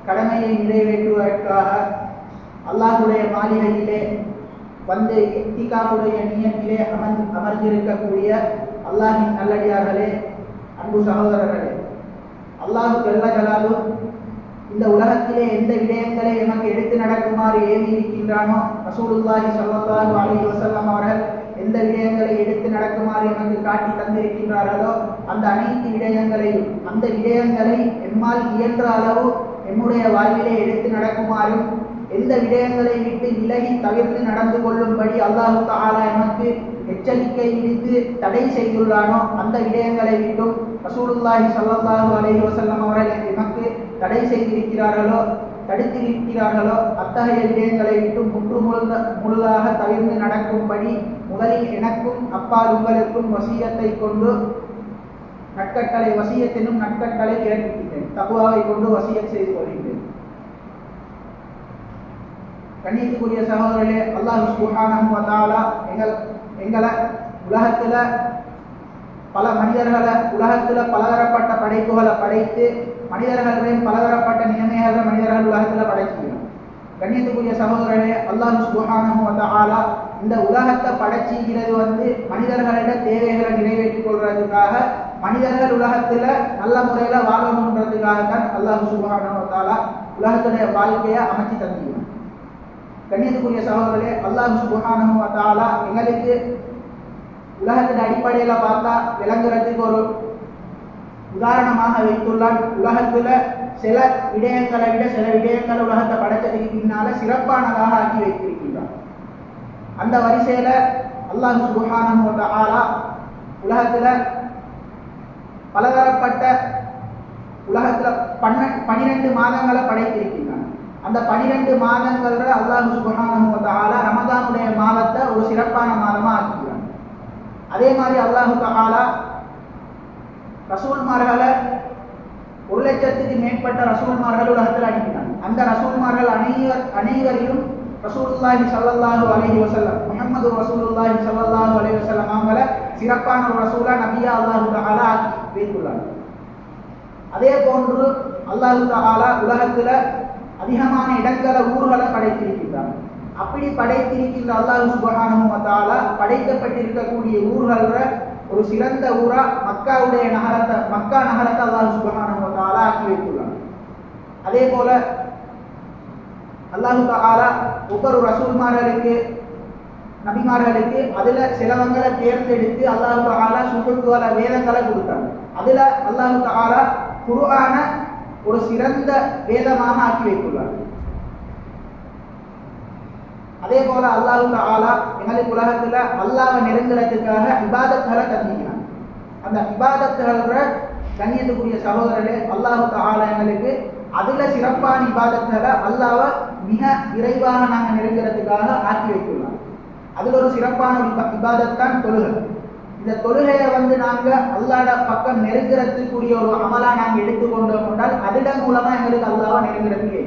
கடமையை நிறைவேற்றுவதற்காக அல்லாஹ்வுடைய மாளிகையிலே வந்து இத்திகாஃபுடைய நியத்திலே அமர்ந்திருக்கக்கூடிய அல்லாஹ்வின் நல்லடியார்களே, அன்பு சகோதரர்களே, அல்லாஹ் ஜல்ல ஜலாலுஹு இந்த உலகத்திலே எந்த விடயங்களை எமக்கு எடுத்து நடக்குமாறு ஏவி இருக்கின்றானோ, ரசூலுல்லாஹி ஸல்லல்லாஹு அலைஹி வஸல்லம் அவர்கள் எந்த விடயங்களை எடுத்து நடக்குமாறு எமக்கு காட்டி தந்திருக்கின்றார்களோ அந்த அனைத்து விடயங்களையும் அந்த விடயங்களை எம்மால் இயன்ற அளவு என்னுடைய வாழ்விலே எடுத்து நடக்குமாறும் எந்த விடயங்களை விட்டு விலகி தவிர்த்து நடந்து கொள்ளும்படி அல்லாஹ் தஆலா எமக்கு எச்சரிக்கை விடுத்து தடை செய்துள்ளானோ அந்த விடயங்களை விட்டும் ரசூலுல்லாஹி ஸல்லல்லாஹு அலைஹி வஸல்லம் அவர்கள் எமக்கு தடை செய்திருக்கிறார்களோ தடுத்திருக்கிறார்களோ அத்தகைய விடயங்களை விட்டு முழுதாக தவிர்த்து நடக்கும்படி முதலில் எனக்கும் அப்பால் உங்களுக்கும் வசியத்தை கொண்டு நட்கட்டளை வசியத்தினும் நட்கட்டளை இறக்கிட்டேன். தக்வாவை கொண்டு வசியத் செய்து கொள்கின்றேன். கண்ணியத்துக்குரிய சகோதரர்களே, அல்லாஹ் சுப்ஹானஹு வ தஆலா எங்களை உலகத்துல பல மனிதர்களை உலகத்துல பலதரப்பட்ட படைப்புகளை படைத்து மனிதர்களையும் பலதரப்பட்ட நிலைமைகளை மனிதர்கள் உலகத்துல படைச்சிருக்கிறார். கண்ணியத்துக்குரிய சகோதரர்களே, அல்லாஹ் சுப்ஹானஹு வ தஆலா இந்த உலகத்தை படைச்சிக்கிறது மனிதர்களிட தேவைகளை நிறைவேற்றிக் கொள்றதுக்காக, மனிதர்கள் உலகத்துல நல்ல முறையில வாழணுன்றதுக்காக தான் அல்லாஹ் சுப்ஹானஹு வ தஆலா உலகத்துடைய வாழ்க்கையை அமைச்சு தந்திருக்கிறான். கண்ணியத்துக்குரிய சகோதரர்களே, அல்லாஹ் சுப்ஹானஹு வ தஆலா எங்களுக்கு உலகத்தின் அடிப்படையில பார்த்தா விளங்குறதுக்கு ஒரு உதாரணமாக வைத்துள்ளான். உலகத்துல சில விடயங்களை விட சில விடயங்கள் உலகத்தை படைச்சதுக்கு பின்னால சிறப்பானதாக ஆக்கி வைத்திருக்கின்றான். அந்த வரிசையில அல்லாஹ் சுப்ஹானஹு வ தஆலா உலகத்துல பலதரப்பட்ட உலகத்துல 12 மாதங்களை படைத்திருக்கின்றான். அந்த 12 மாதங்கள்ல அல்லாஹ் சுப்ஹானஹு வ தஆலா ரமதானுடைய மாதத்தை ஒரு சிறப்பான மாதமா ஆக்கிக்கிறான். அதே மாதிரி அல்லாஹ் தஆலா ரசூல்மார்களை 1,00,000க்கு மேற்பட்ட ரசூல்மார்கள் உலகத்தில் அனுப்பினார். அந்த ரசூல்மார்கள் அனைவரையும் ரசூலுல்லாஹி ஸல்லல்லாஹு அலைஹி வஸல்லம் முஹம்மது ரசூலுல்லாஹி ஸல்லல்லாஹு அலைஹி வஸல்லம் அவங்கள சிறப்பான ஒரு ரசூலா நபியா அல்லாஹ் தஆலா ஆக்கி வைத்துள்ளார். அதே போன்று அல்லாஹ் தஆலா உலகத்துல அதிகமான இடங்களை ஊர்களை படைத்திருக்கிறார். அப்படி படைத்திருக்கின்ற அல்லாஹ் சுப்ஹானஹு வ தஆலா படைக்கப்பட்டிருக்கக்கூடிய ஊர்கள்ல ஒரு சிறந்த ஊரா மக்கா நகரத்தை அல்லாஹ் சுப்ஹானஹு வ தஆலா ஆக்கி வைத்துள்ளார். அதே போல அல்லாஹ் தஆலா ஒவ்வொரு ரசூல்மார்களுக்கு நபிமார்களுக்கு அதுல சிலவங்களை தேர்ந்தெடுத்து அல்லாஹ் தஆலா சுஹுஃபுல வேதங்களை கொடுத்தார். அதுல அல்லாஹ் தஆலா குர்ஆனை ஒரு சிறந்த வேதமாக ஆக்கி வைத்துள்ளார். அதே போல அல்லாஹ் தஆலா எங்களுக்கு உலகத்துல அல்லாஹ்வை நெருங்குறதுக்காக இபாதத்களை தந்திக்கிறான். அந்த இபாதத்துகள கண்ணியத்துக்குரிய சகோதரர்களே, அல்லாஹ் தஆலா எங்களுக்கு அதுல சிறப்பான இபாதத்களை அல்லாஹ்வை மிக விரைவாக நாங்கள் நெருங்குறதுக்காக ஆக்கி வைத்துள்ளார். அதுல ஒரு சிறப்பான இபாதத் தான் தொழுகை. இந்த தொழுகையை நாங்க அல்லாஹ்ட பக்கம் நெருங்குறதுக்குரிய ஒரு அமலா நாங்க எடுத்துக்கொண்டோம் என்றால் அதிடம் மூலமா எங்களுக்கு அல்லாஹ்வை நெருங்குறதுக்கு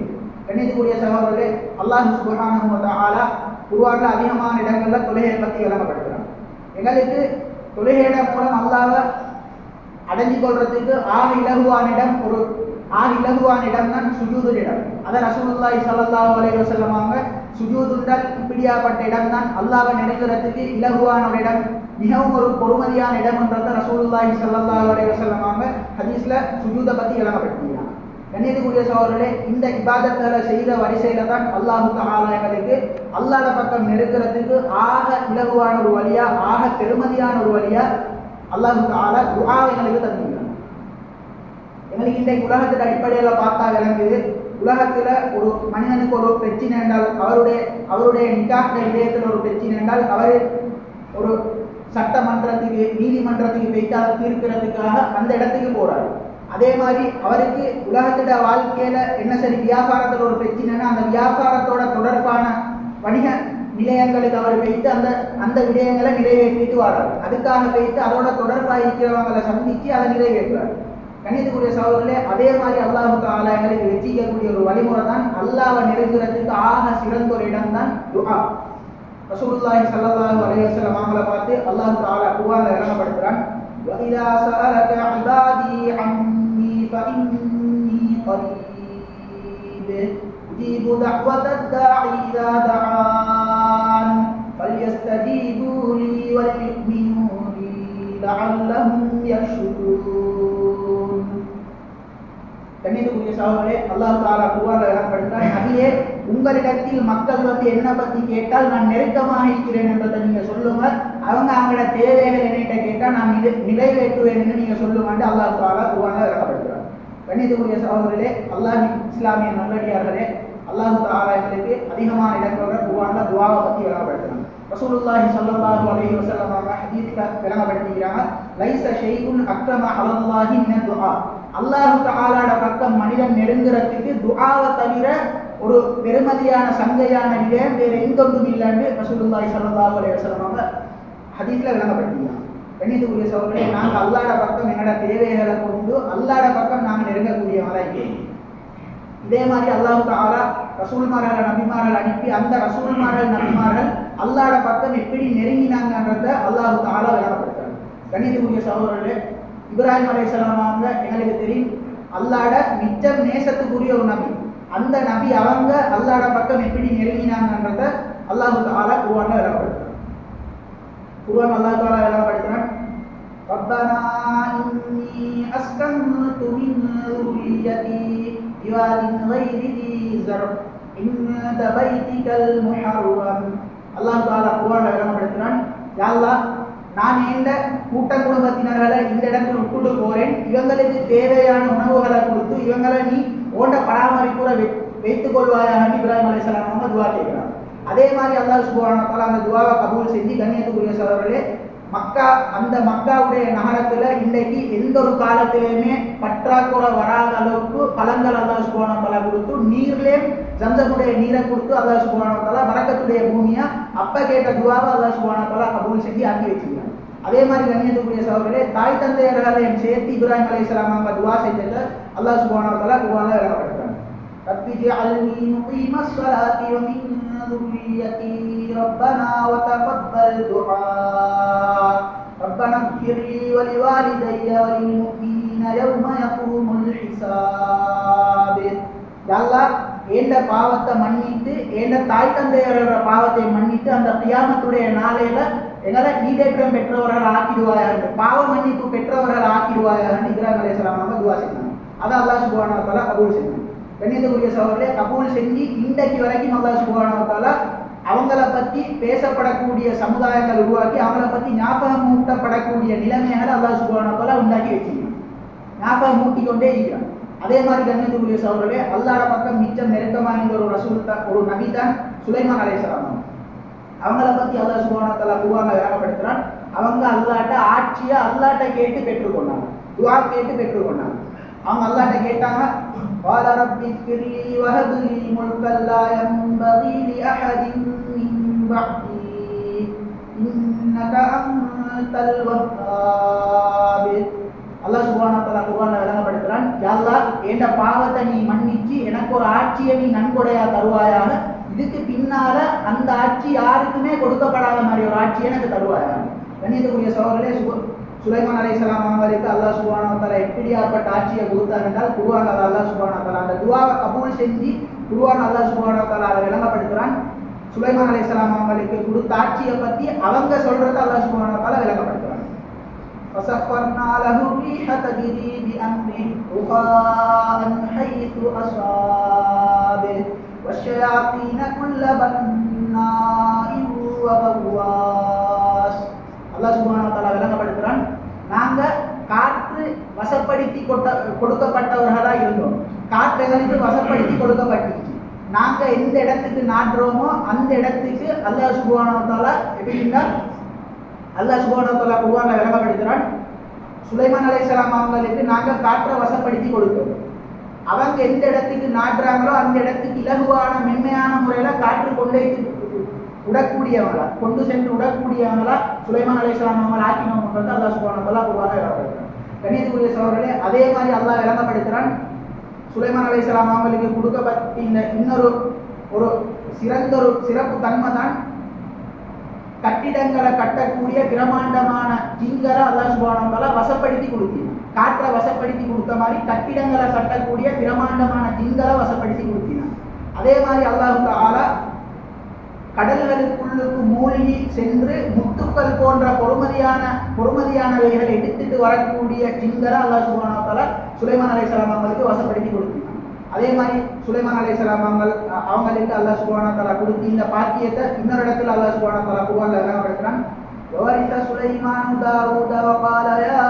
கண்ணியத்துக்குரிய சகோதரர்களே, அல்லாஹ் சுப்ஹானஹு வ தஆலா குர்ஆன்ல அதிகமான இடங்கள்ல தொழுகையை பற்றி விளங்கப்படுத்துறான். எங்களுக்கு தொழுகையிட மூலம் அல்லாஹ்வை அடைஞ்சு கொள்றதுக்கு ஆக இலகுவான இடம் தான் சுஜூதுல் இடம். அதை ரசூலுல்லாஹி ஸல்லல்லாஹு அலைஹி வஸல்லம் அவங்க சுஜூதுண்டல் இப்படியாப்பட்ட இடம் தான் அல்லாஹ்வை நெருங்குறதுக்கு இலகுவான ஒரு இடம், மிகவும் ஒரு பொறுமதியான இடம் என்றதை ரசூலுல்லாஹி ஸல்லல்லாஹு அலைஹி வஸல்லம் அவங்க ஹதீஸ்ல சுஜூதை பற்றி விளங்கப்படுத்தினாங்க. கண்ணியத்துக்குரிய சகோதரர்களே, இந்த இபாதத்களை செய்த வரிசையில தான் அல்லாஹ் தஆலா எங்களுக்கு அல்லாஹ்ட பக்கம் நெருங்குறதுக்கு ஆக இலகுவான ஒரு வழியா, ஆக பெருமதியான ஒரு வழியா அல்லாஹ் தஆலா துஆவை எங்களுக்கு தந்திருக்கிறார். எங்களுக்கு இந்த உலகத்தின் அடிப்படையில பார்த்தா விளங்குது, உலகத்துல ஒரு மனிதனுக்கு ஒரு பிரச்சனை என்றால், அவருடைய நிக்காஹ் விடயத்தில் ஒரு பிரச்சனை என்றால் அவர் ஒரு சட்டமன்றத்துக்கு நீதிமன்றத்துக்கு போயிட்டு அதை தீர்க்கிறதுக்காக அந்த இடத்துக்கு போறாரு. அதே மாதிரி அவருக்கு உலகத்திட வாழ்க்கையில என்ன சரி வியாபாரத்தில் ஒரு பிரச்சனைனா அந்த வியாபாரத்தோட தொடர்பான வணிக நிலையங்களுக்கு அவர் போயிட்டு அந்த விடயங்களை நிறைவேற்றிட்டு வர்றாரு. அதுக்காக போயிட்டு அதோட தொடர்பாக இருக்கிறவங்களை சந்திச்சு அதை நிறைவேற்றுறாரு. கண்ணியத்துக்குரிய சகோதரர்களே, அதே மாதிரி அல்லாஹ் தஆலா எங்களுக்கு வெற்றிக்கக்கூடிய ஒரு வழிமுறை தான் அல்லாஹ்வை நெருங்குறதுக்கு ஆக சிறந்த ஒரு இடம் தான் துஆ. ரசூலுல்லாஹி ஸல்லல்லாஹு அலைஹி வஸல்லம் அவங்களை பார்த்து அல்லாஹ் தஆலா குர்ஆன்ல விளங்கப்படுத்துறான், وَإِذَا سَأَلَكَ عِبَادِي عَنِّي فَإِنِّي قَرِيبٌ أُجِيبُ دَعْوَةَ الدَّاعِ إِذَا دَعَانِ فَلْيَسْتَجِيبُوا لِي وَلْيُؤْمِنُوا بِي لَعَلَّهُمْ يَرْشُدُونَ. கண்ணியத்துக்குரிய சகோதரர்களே, அல்லாஹ் தஆலா குர்ஆன்ல விளங்கப்படுத்துறான், நபியே உங்களிடத்தில் மக்கள் என்ன பத்தி கேட்டால் நான் நெருக்கமாக இருக்கிறேன் என்பதை நீங்க சொல்லுங்க, அவங்களோட தேவைகள் என்னிட்ட கேட்டா நான் நிறைவேற்றுவேன் என்று நீங்க சொல்லுங்க. அல்லாஹ் தஆலா குர்ஆன்ல விளங்கப்படுத்துறான். கண்ணியத்துக்குரிய சகோதரர்களே, அல்லாஹ் இஸ்லாமிய நல்லடியார்களே, அல்லாஹ் தஆலா எங்களுக்கு அதிகமான இடங்கள்ல குர்ஆன்ல துஆவை பத்தி விளங்கப்படுத்துறான். ரசூலுல்லாஹி ஸல்லல்லாஹு அலைஹி வஸல்லம் அவங்க ஹதீஸ்ல விளங்கப்படுத்துகிறாங்க, லைஸ ஷைஉன் அக்ரம அலல்லாஹி மின துஆ. அல்லாஹ் தஆலாட பக்கம் மனிதன் நெருங்குறதுக்கு துஆவை தவிர ஒரு பெருமதியான சங்கையான விடயம் வேற எங்கொன்றும் இல்லைன்னு ரசூலுல்லாஹி ஸல்லல்லாஹு அலைஹி வஸல்லம் அவங்க ஹதீஸ்ல விளங்கப்படுத்தினாங்க. கண்ணியத்துக்குரிய சகோதரர்களே, நாங்கள் அல்லாஹ்ட பக்கம் என்னோட தேவைகளை கொண்டு அல்லாஹ்ட பக்கம் நாங்கள் நெருங்கக்கூடியவங்களா இருக்கேன். இதே மாதிரி அல்லாஹ் தஆலா ரசூல்மார்கள் நபிமார்கள் அனுப்பி அந்த ரசூல்மார்கள் நபிமார்கள் அல்லாஹ்ட பக்கம் எப்படி நெருங்கினாங்கன்றத அல்லாஹ் தஆலா விளங்கப்படுத்துறாங்க. கண்ணியத்துக்குரிய சகோதரர்களே, இப்ராஹிம் அலைஹிஸ்ஸலாம் அவங்க எங்களுக்கு தெரியும் அல்லாஹ்ட மிச்சம் நேசத்துக்குரிய ஒரு நபி. அந்த நபி அவங்க அல்லாஹ்ட பக்கம் எப்படி நெருங்கினாங்கன்றத அல்லாஹ் தஆலா குர்ஆன்ல விளக்கப்படுத்துறான். குர்ஆன் அல்லாஹ் தஆலா விளக்கப்படுத்துறான், ரப்பனா இன்னி அஸ்கன்து மின் ذُرِّيَّتِي بِوَادٍ غَيْرِ ذِي زَرْعٍ عِندَ بَيْتِكَ الْمُحَرَّمِ. அல்லாஹ் தஆலா குர்ஆன்ல விளக்கப்படுத்துறான், யா அல்லாஹ், நான் இந்த கூட்ட குடும்பத்தினர்களை இந்த இடத்தில் விட்டுட்டு போறேன், இவங்களுக்கு தேவையான உணவுகளை கொடுத்து இவங்களை நீ ஓண்ட பராமரிப்புற வைத்துக் கொள்வாயாக இப்ராஹிம் அலைஹிஸ்ஸலாம் அவங்க துஆ கேட்கிறாங்க. அதே மாதிரி அல்லாஹ் சுப்ஹானஹு வ தஆலா அந்த துஆவை கபூல் செஞ்சு கண்ணியத்துக்குரிய சகோதரர்களே, அந்த மக்காவுடைய நகரத்துல இன்றைக்கு எந்த ஒரு காலத்திலேயுமே பற்றாக்குறை வராத அளவுக்கு பழங்கள் அல்லாஹ் சுப்ஹானஹு வ தஆலா கொடுத்து, நீர்லே ஜம்சமுடைய நீரை கொடுத்து அல்லாஹ் சுப்ஹானஹு வ தஆலா பரக்கத்துடைய பூமியா அப்ப கேட்ட துஆவை அல்லாஹ் சுப்ஹானஹு வ தஆலா கபூல் செஞ்சு ஆக்கி வச்சிருக்காங்க. அதே மாதிரி கண்ணியத்துக்குரிய சகோதரர்களே, தாய் தந்தையர்களையும் சேர்த்து இப்ராஹிம் அலைஹிஸ்ஸலாம் அவங்க துஆ செஞ்சது அல்லாஹ் சுப்ஹானஹு வ தஆலா குர்ஆன்ல விளக்கப்படுத்துறாங்க. ரப்பி ஜஅல்னி முகீமஸ் ஸலாத்தி வ மின் ذُرِّيَّتِي رَبَّنَا وَتَقَبَّلْ دُعَاء رَبَّنَا اغْفِرْ لِي وَلِوَالِدَيَّ وَلِلْمُؤْمِنِينَ يَوْمَ يَقُومُ الْحِسَابِ. யா அல்லாஹ், ஏண்ட பாவத்தை மன்னித்து ஏண்ட தாய் தந்தையரோட பாவத்தை மன்னித்து அந்த கியாமத்துடைய நாளையில எங்களை ஈடேற்றம் பெற்றவர்கள் ஆக்கிடுவாயாக, பாவ மன்னிப்பு பெற்றவர்கள் ஆக்கிடுவாயாக இப்ராஹிம் அலைஹிஸ்ஸலாம் அவங்க துஆ செஞ்சாங்க. அதை அல்லாஹ் சுப்ஹானஹு வ தஆலா கபூல் செஞ்சாங்க. கண்ணியத்துக்குரிய சகோதரர்களே, கபூல் செஞ்சு இன்றைக்கு வரைக்கும் அல்லாஹ் சுப்ஹானஹு வ தஆலா அவங்கள பத்தி பேசப்படக்கூடிய சமுதாயங்கள் உருவாக்கி அவங்கள பத்தி ஞாபகம் மூட்டப்படக்கூடிய நிலைமைகளை அல்லாஹ் சுப்ஹானஹு வ தஆலா உண்டாக்கி வச்சிருக்காங்க, ஞாபகம் மூட்டிக்கொண்டே இருக்கிறாங்க. அதே மாதிரி கண்ணியத்துக்குரிய சகோதரர்களே, அல்லாஹ்ட பக்கம் மிச்சம் நெருக்கமான ஒரு ரசூல் தான், ஒரு நபி தான் சுலைமான் அலைஹிஸ்ஸலாம். அவங்கள பத்தி அல்லாஹ் சுப்ஹானஹு வ தஆலா குர்ஆன்ல விளக்கப்படுத்துறான், அவங்க அல்லாஹ்ட்ட ஆட்சியை அல்லாஹ்ட்ட கேட்டு பெற்றுக்கொண்டாங்க, துஆ கேட்டு பெற்றுக்கொண்டாங்க. அவங்க அல்லாஹ்ட்ட கேட்டாங்க, قال رب اغفر لي وهب لي ملكا لا ينبغي لأحد من بعدي إنك أنت الوهاب. அல்லாஹ் சுப்ஹானஹு வ தஆலா குர்ஆன்ல விளக்கப்படுத்துறான், யா அல்லாஹ், என்ற பாவத்தை நீ மன்னிச்சு எனக்கு ஒரு ஆட்சியை நீ நன்கொடையா தருவாயாக, இதுக்கு பின்னால அந்த ஆட்சி யாருக்குமே கொடுக்கப்படாத மாதிரி ஒரு ஆட்சி எனக்கு தருவாயாக. கண்ணியத்துக்குரிய சகோதரர்களே, சுலைமான் அலைஹிஸ்ஸலாம் அவங்களுக்கு அல்லாஹ் சுப்ஹானஹு வ தஆலா எப்படியாப்பட்ட ஆட்சியை கொடுத்தார் என்றால் குர்ஆன் அல்லாஹ் சுப்ஹானஹு வ தஆலா அந்த துஆவை கபூல் செஞ்சு குர்ஆன் அல்லாஹ் சுப்ஹானஹு வ தஆலா விளங்கப்படுத்துறான். சுலைமான் அலைஹிஸ்ஸலாம் அவங்களுக்கு கொடுத்த ஆட்சியை பத்தி அவங்க சொல்றத அல்லாஹ் சுப்ஹானஹு வ தஆலா விளங்கப்படுத்துறான். فَسَخَّرْنَا لَهُ الرِّيحَ تَجْرِي بِأَمْرِهِ رُخَاءً حَيْثُ أَصَابَ وَالشَّيَاطِينَ كُلَّ بَنَّاءٍ وَغَوَّاصٍ. அல்லாஹ் சுப்ஹானஹு வ தஆலா விளங்கப்படுத்துறான், நாங்க காற்று வசப்படுத்தி கொடுக்கப்பட்டவர்களா இருந்தோம், காற்று எங்களுக்கு வசப்படுத்தி கொடுக்கப்பட்டுச்சு. நாங்க எந்த இடத்துக்கு நாட்டுறோமோ அந்த இடத்துக்கு அல்லாஹ் சுப்ஹானஹு வ தஆலா எப்படின்னா அல்லாஹ் சுப்ஹானஹு வ தஆலா குர்ஆன்ல விளங்கப்படுத்துறான், சுலைமான் அலைஹிஸ்ஸலாம் அவங்களுக்கு நாங்க காற்றை வசப்படுத்தி கொடுத்தோம். அவங்க எந்த இடத்துக்கு நாட்டுறாங்களோ அந்த இடத்துக்கு இலகுவான மென்மையான முறையில காற்று கொண்டு விடக்கூடியவங்களா, கொண்டு சென்று விடக்கூடியவங்களா சுலைமான் அலைஹிஸ்ஸலாம் அவங்களை ஆக்கினோம்ன்றது அல்லாஹ் சுப்ஹானஹு வ தஆலா குர்ஆன்ல விளங்கப்படுத்துறான். கண்ணியத்துக்குரிய சகோதரர்களே, அதே மாதிரி அல்லாஹ் விளங்கப்படுத்துறான், சுலைமான் அலைஹிஸ்ஸலாம் அவங்களுக்கு கொடுக்கப்பட்ட இன்னொரு ஒரு சிறந்த ஒரு சிறப்பு தன்மை தான் கட்டிடங்களை கட்டக்கூடிய பிரமாண்டமான ஜின்களை அல்லாஹ் சுப்ஹானஹு வ தஆலா வசப்படுத்தி கொடுத்தீங்க. காற்றை வசப்படுத்தி கொடுத்த மாதிரி கட்டிடங்களை கட்டக்கூடிய பிரமாண்டமான ஜின்களை வசப்படுத்தி கொடுத்தீங்க. அதே மாதிரி அல்லாஹ் தஆலா கடல்களுக்குள்ளுக்கு மூழ்கி சென்று முத்துக்கள் போன்ற பொறுமதியானவைகளை எடுத்துட்டு வரக்கூடிய ஜின்களை அல்லாஹ் சுப்ஹானஹு வ தஆலா சுலைமான் அலைஹிஸ்ஸலாம் அவங்களுக்கு வசப்படுத்தி கொடுத்தீங்க. அதே மாதிரி சுலைமான் அலைஹிஸ்ஸலாம் அவங்களுக்கு அல்லாஹ் சுப்ஹானஹு வ தஆலா கொடுத்து இந்த பாக்கியத்தை இன்னொரு இடத்துல அல்லாஹ் சுப்ஹானஹு வ தஆலா குர்ஆன்ல விளக்கப்படுத்துறான், وَوَرِثَ سُلَيْمَانُ دَاوُودَ وَقَالَ يَا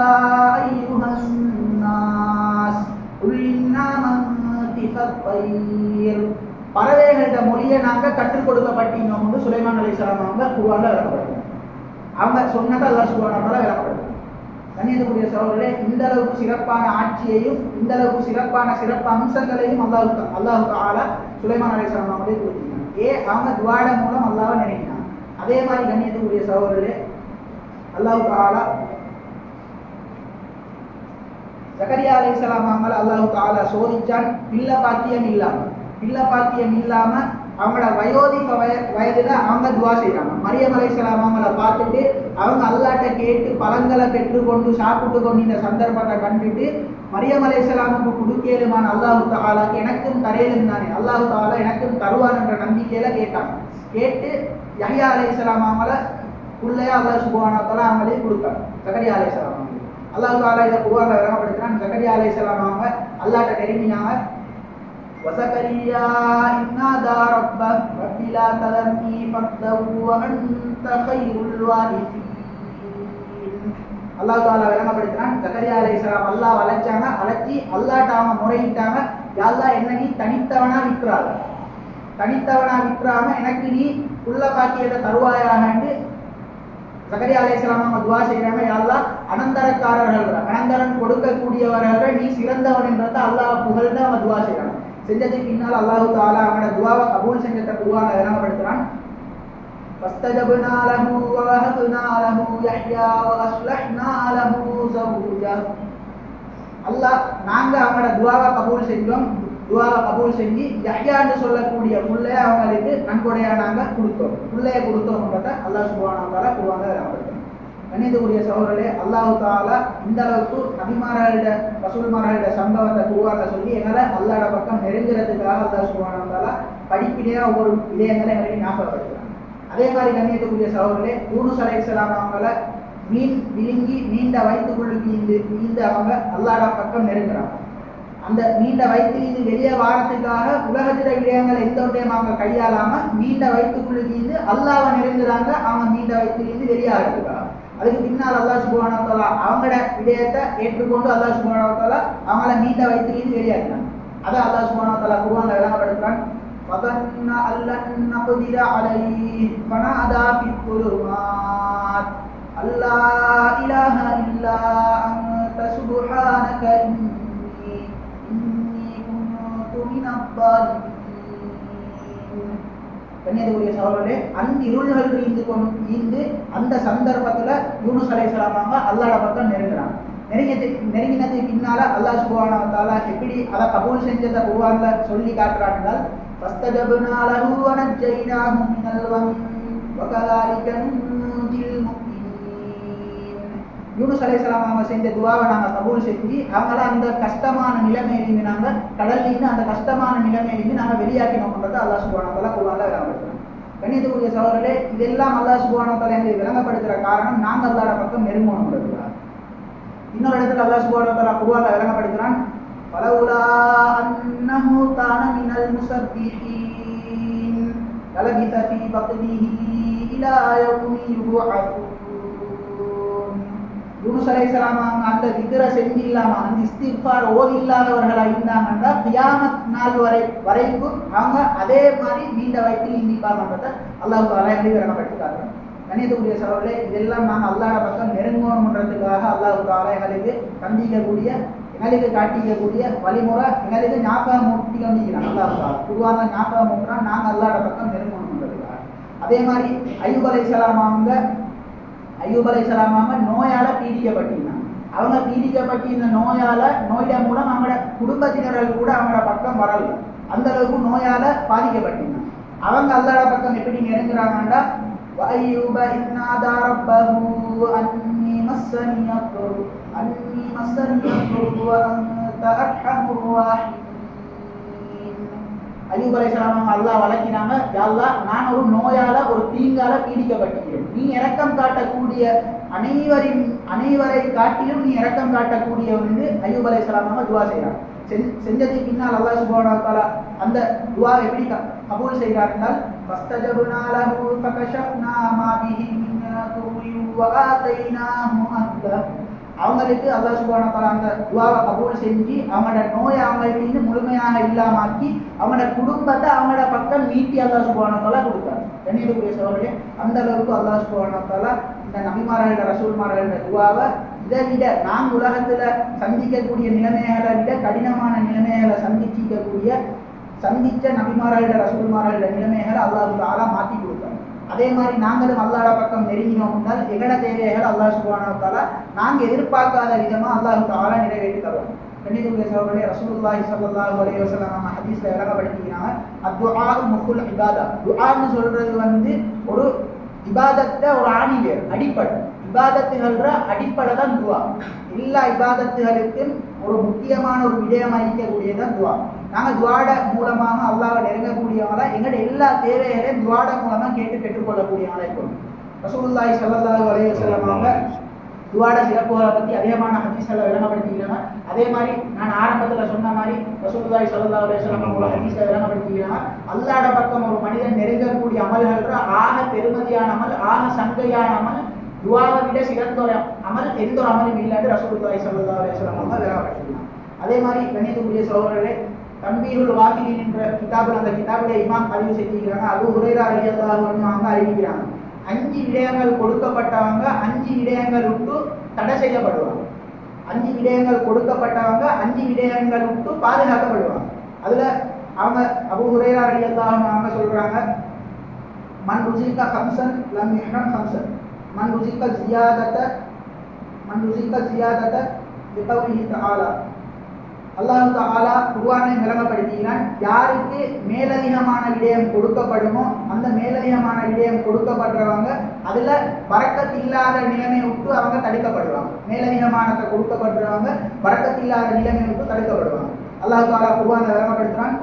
أَيُّهَا النَّاسُ قُلْنَا مَنطِقَ الطَّيْرِ. பறவைகளோட மொழியை நாங்க கற்றுக் கொடுக்கப்பட்டோம்னு சுலைமான் அலைஹிஸ்ஸலாம் அவங்க குர்ஆன்ல விளக்கப்படுறாங்க. அவங்க சொன்னதை அல்லாஹ் சுப்ஹானஹு வ தஆலா விளக்கப்படுறாங்க. கண்ணியத்துக்குரிய சகோதரர்களே, இந்த அளவுக்கு சிறப்பான ஆட்சியையும் இந்த அளவுக்கு சிறப்பான சிறப்பு அம்சங்களையும் அல்லாஹ் தஆலா சுலைமான் அலைஹிஸ்ஸலாம் அவங்களுக்கு கொடுத்தாங்க. அவங்க துஆட மூலம் அல்லாஹ்வை நினைக்கிறாங்க. அதே மாதிரி கண்ணியத்துக்குரிய சகோதரர்களே, அல்லாஹ் தஆலா ஜக்கரியா அலைஹிஸ்ஸலாம் அவங்களை அல்லாஹ் தஆலா சோதிச்சான். பிள்ளை பாக்கியம் இல்லாம அவங்களோட வயோதிக வயதுல அவங்க துஆ செய்யறாங்க. மரியம் அலைஹிஸ்ஸலாம் அவங்களை பார்த்துட்டு அவங்க அல்லாஹ்ட்ட கேட்டு பழங்களை பெற்றுக்கொண்டு சாப்பிட்டு கொண்டு இந்த சந்தர்ப்பத்தை கண்டுட்டு மரியம் அலைஹிஸ்ஸலாமுக்கு கொடுக்கேலுமான அல்லாஹு தஆலாக்கு எனக்கும் தரையிலும் தானே, அல்லாஹு தஆலா எனக்கும் தருவான் என்ற நம்பிக்கையில கேட்டாங்க. கேட்டு யஹ்யா அலைஹிஸ்ஸலாம் அவங்கள புள்ளையா அல்லாஹ் சுப்ஹானஹு வ தஆலா அவங்களே கொடுத்தாங்க. ஜக்கரியா அலைஹிஸ்ஸலாம் அவங்க அல்லாஹு தஆலா இதை குர்ஆன்ல விளங்கப்படுத்துறான். ஜக்கரியா அலைஹிஸ்ஸலாம் அவங்க அல்லாஹ்ட்ட நெருங்கினாங்க. வஸகரியா இன்னாதா ரப்பஹ் ரப்பி லா ததர்னி ஃபர்தன் வ அன்த கைருல் வாரிஸீன். அல்லாஹ் தஆலா விளங்கப்படுத்துறான். ஜக்கரியா அலைஹிஸ்ஸலாம் அல்லாஹ் வளைச்சாங்க. வளைச்சி அல்லாஹ்ட்ட அவங்க முறையிட்டாங்க, யா அல்லாஹ் என்ன நீ தனித்தவனா விக்கிறாத, தனித்தவனா விக்கிறாம எனக்கு நீ உள்ள பாக்கியத்தை தருவாயாகன்னு ஜக்கரியா அலைஹிஸ்ஸலாம் அவங்க துஆ செய்றாங்க. யா அல்லாஹ் அனந்தரக்காரர்கள், அனந்தரன் கொடுக்கக்கூடியவர்கள் நீ சிறந்தவன் என்றதை அல்லாஹ் புகழ்ந்து அவங்க துஆ செய்றாங்க. செஞ்சதுக்கு பின்னால் அல்லாஹ் தஆலா அவங்களோட துஆவை கபூல் செஞ்சத குர்ஆன்ல விளங்கப்படுத்துறான். فاستجبنا له ووهبنا له يحيى واصلحنا له زوجه. அல்லாஹ் நாங்க அவங்களோட துஆவை கபூல் செஞ்சோம். துஆவை கபூல் செஞ்சு யஹ்யான்னு சொல்லக்கூடிய புள்ளைய அவங்களுக்கு நன்கொடையா நாங்க கொடுத்தோம், புள்ளைய கொடுத்தோம்ன்றத அல்லாஹ் சுப்ஹானஹு வ தஆலா குர்ஆன்ல விளங்கப்படுத்துறான். கண்ணியத்துக்குரிய சகோதரர்களே, அல்லாஹ் தஆலா இந்த அளவுக்கு நபிமார்களோட ரசூல்மார்களோட சம்பவத்தை குர்ஆன்ல சொல்லி எங்களை அல்லாஹ்வோட பக்கம் நெருங்குறதுக்காக அல்லாஹ் சுப்ஹானஹு வ தஆலா படிப்பினையா ஒவ்வொரு விடயங்களை எங்களுக்கு ஞாபகப்படுத்துறாங்க. அதே மாதிரி கண்ணியத்துக்குரிய சகோதரர்களே, யூனுஸ் அலைஹிஸ்ஸலாம் அவங்கள மீன் விழுங்கி நீண்ட வயிற்றுக்குள்ளுக்கு இந்த அவங்க அல்லாஹ்வோட பக்கம் நெருங்குறாங்க. அந்த நீண்ட வயிற்றிலிருந்து வெளியே வாரத்துக்காக உலகத்தில விடயங்களை எந்த ஒன்றையும் அவங்க கையாளாம நீண்ட வயிற்றுக்குள்ளுக்கு அல்லாஹ்வை நெருங்குறாங்க. அவங்க நீண்ட வயிற்றிலிருந்து வெளியாகிறதுக்காக அதுக்கு பின்னால் அல்லாஹ் சுப்ஹானஹு வ தஆலா அவங்களோட விடயத்தை ஏற்றுக்கொண்டு அல்லாஹ் சுப்ஹானஹு வ தஆலா அவங்கள நீண்ட வயிற்றிலிருந்து வெளியாகிறாங்க. அதை அல்லாஹ் சுப்ஹானஹு வ தஆலா குர்ஆன்ல விளங்கப்படுத்துறான். فظن أن لن نقدر عليه فنادى في الظلمات أن لا إله إلا أنت سبحانك إني كنت من الظالمين. கண்ணியத்துக்குரிய சகோதரர்களே, அந்த இருள்கள் ஈந்து அந்த சந்தர்ப்பத்துல யூனுஸ் அலைஹிஸ்ஸலாம் அவங்க அல்லாஹ்வோட பக்கம் நெருங்குறாங்க. நெருங்கினதுக்கு பின்னால அல்லாஹ் சுப்ஹானஹு வ தஆலா எப்படி அதை கபூல் செஞ்சதை குர்ஆன்ல சொல்லி காட்டுறார்கள். فاستجبنا له ونجيناه من الغم وكذلك ننجي المؤمنين. யூனுஸ் அலைஹிஸ்ஸலாம் அவங்க செஞ்ச துஆவை நாங்க கபூல் செஞ்சு அவங்கள அந்த கஷ்டமான நிலைமையிலிருந்து நாங்க கடல்லிருந்து அந்த கஷ்டமான நிலைமையிலிருந்து நாங்க வெளியாக்கினோம்ன்றதை அல்லாஹ் சுப்ஹானஹு வ தஆலா குர்ஆன்ல விளங்கப்படுத்துறாங்க. கண்ணியத்துக்குரிய சகோதரர்களே, இதெல்லாம் அல்லாஹ் சுப்ஹானஹு வ தஆலா எங்களுக்கு விளங்கப்படுத்துற காரணம் நாங்க அல்லாஹ்வோட பக்கம் நெருங்கணும்ன்றதுக்காக. இன்னொரு இடத்துல அல்லாஹ் சுப்ஹானஹு வ தஆலா குர்ஆன்ல விளங்கப்படுத்துறான். فلولا أنه كان من المسبحين للبث في بطنه إلى يوم يبعثون. யூனுஸ் அலைஹிஸ்ஸலாம் அந்த திக்ர செஞ்சு இல்லாம அந்த இஸ்திக்ஃபார் ஓதி இல்லாதவர்களா இருந்தாங்கன்னா கியாமத் நாள் வரைக்கும் அவங்க அதே மாதிரி நீண்ட வயிற்றில் நீப்பாங்கன்றதை அல்லாஹ் தஆலா விளங்கப்படுத்துறாங்க. கண்ணியத்துக்குரிய சகோதரர்களே, இதெல்லாம் நாங்கள் அல்லாஹ்வோட பக்கம் நெருங்கணும்ன்றதுக்காக அல்லாஹ் தஆலா எங்களுக்கு தந்திக்கக்கூடிய எங்களுக்கு காட்டிக்கக்கூடிய வழிமுறை எங்களுக்கு ஞாபகம் மூட்டி கொண்டிருக்கிறான். அல்லாஹ் தஆலா குர்ஆன்ல ஞாபகம் மூட்டுறான், நாங்கள் அல்லாஹ்வோட பக்கம் நெருங்கணும்ன்றதுக்காக. அதே மாதிரி அய்யூப் அலைஹிஸ்ஸலாம் அவங்க நோயால பீடிக்கப்பட்டிருந்தாங்க. அவங்க பீடிக்கப்பட்டிருந்த நோயிட மூலம் அவங்களோட குடும்பத்தினர்கள் கூட அவங்களோட பக்கம் வரல, அந்த அளவுக்கு நோயால பாதிக்கப்பட்டிருந்தாங்க. அவங்க அல்லாஹ்வோட பக்கம் எப்படி நெருங்குறாங்கன்னா, وأيوب إذ نادى ربه أني مسني الضر وأنت أرحم الراحمين. அய்யூப் அலைஹிஸ்ஸலாம் அல்லாஹ் வளர்க்கிறாங்க, யா அல்லாஹ் நான் ஒரு நோயால ஒரு தீங்கால பீடிக்கப்பட்டிருக்கிறேன், நீ இரக்கம் காட்டக்கூடிய அனைவரை காட்டிலும் நீ இரக்கம் காட்டக்கூடியவன் என்று அய்யூப் அலைஹிஸ்ஸலாம் துஆ செய்கிறார். செஞ்சதுக்கு பின்னால் அல்லாஹ் சுப்ஹானஹு வ தஆலா அந்த துஆவை எப்படி கபூல் செய்கிறார்கள். فاستجبنا له فكشفنا ما به من ضر وآتيناه أهله. அவங்களுக்கு அல்லாஹ் சுப்ஹானஹு வ தஆலா அந்த துஆவை கபூல் செஞ்சு அவங்களோட நோயை அவங்களுக்கு முழுமையாக இல்லாமாக்கி அவங்களோட குடும்பத்தை அவங்களோட பக்கம் நீட்டி அல்லாஹ் சுப்ஹானஹு வ தஆலா கொடுத்தார். கண்ணியத்துக்குரிய சகோதரர்களே, அந்த அளவுக்கு அல்லாஹ் சுப்ஹானஹு வ தஆலா இந்த நபிமார்களோட ரசூல்மார்களோட துஆவை இதை விட நாம் உலகத்துல சந்திக்கக்கூடிய நிலைமைகளை விட கடினமான நிலைமைகளை சந்திச்ச நபிமார்களோட ரசூல்மார்களோட நிலைமைகளை அல்லாஹ் தஆலா மாற்றி கொடுத்தார். அதே மாதிரி நாங்களும் அல்லாஹ்வோட பக்கம் நெருங்கினோம் என்றால் எங்களோட தேவைகளை அல்லாஹ் சுப்ஹானஹு வ தஆலா நாங்கள் எதிர்பார்க்காத விதமாக அல்லாஹ் தஆலா நிறைவேற்றி தருவார். கண்ணியத்துக்குரிய சகோதரர்களே, ரசூலுல்லாஹி ஸல்லல்லாஹு அலைஹி வஸல்லம் ஹதீஸ்ல விளங்கப்படுத்தினாங்க, அத்துஆ முஃகுல் இபாதா. துஆன்னு சொல்றது ஒரு இபாதத்தை ஒரு ஆணிவேர் அடிப்படை. இபாதத்துகள அடிப்படை தான் துஆ. எல்லா இபாதத்துகளுக்கும் ஒரு முக்கியமான ஒரு விடயம் அளிக்கக்கூடியதான் துவா. நாங்கள் துவாட மூலமாக அல்லாஹ்வை நெருங்கக்கூடியவங்களா எங்களோட எல்லா தேவைகளையும் துவாட மூலமாக கேட்டு பெற்றுக்கொள்ளக்கூடியவங்களா இருக்கணும். ரசூலுல்லாஹி ஸல்லல்லாஹு அலைஹி வஸல்லம் அவங்க துவாட சிறப்புகளை பற்றி அதிகமான ஹதீஸ்களை விளங்கப்படுத்திக்கிறாங்க. அதே மாதிரி நான் ஆரம்பத்தில் சொன்ன மாதிரி ரசூலுல்லாஹி ஸல்லல்லாஹு அலைஹி வஸல்லம் அவங்களோட ஹதீஸை விளங்கப்படுத்திக்கிறாங்க. அல்லாஹ்ட பக்கம் ஒரு மனிதன் நெருங்கக்கூடிய அமல்கள் ஆக பெருமதியான அமல், ஆக சங்கையான அமல், துவாவை விட சிறந்த ஒரு அமல் எந்த ஒரு அமலும் இல்லைன்னு ரசூலுல்லாஹி ஸல்லல்லாஹு அலைஹி வஸல்லம் அவங்க விளங்கப்படுத்திக்கிறாங்க. அதே மாதிரி கண்ணியத்துக்குரிய சகோதரர்களே, தன்வீருல் வாஃபிலீன் என்ற கிதாபில் அந்த கிதாபுடைய இமாம் பதிவு செஞ்சிருக்கிறாங்க. அபூ ஹுரைரா ரலியல்லாஹு அன்ஹு அவங்க அறிவிக்கிறாங்க, 5 விடயங்கள் கொடுக்கப்பட்டவங்க 5 விடயங்கள் விட்டு தடை செய்யப்படுவாங்க. 5 விடயங்கள் கொடுக்கப்பட்டவங்க 5 விடயங்கள் விட்டு பாதுகாக்கப்படுவாங்க. அதுல அவங்க அபூ ஹுரைரா ரலியல்லாஹு அன்ஹு அவங்க சொல்றாங்க, மன் ருஸிக ஹம்சன் லம் யுஹ்ரம் ஹம்சன் மன் ருஸிக ஜியாதத பிகௌலிஹி தஆலா. அல்லாஹ் தஆலா குர்ஆனை விளங்கப்படுத்தினான், யாருக்கு மேலதிகமான விடயம் கொடுக்கப்படுமோ அந்த மேலதிகமான விடயம் கொடுக்கப்படுறவங்க அதுல பரக்கத் இல்லாத நிலைமை விட்டு அவங்க தடுக்கப்படுவாங்க. மேலதிகமானத்தை கொடுக்கப்படுறவங்க பரக்கத் இல்லாத நிலைமை விட்டு தடுக்கப்படுவாங்க. அல்லாஹ் தஆலா குர்ஆனை விளங்கப்படுத்துறான்,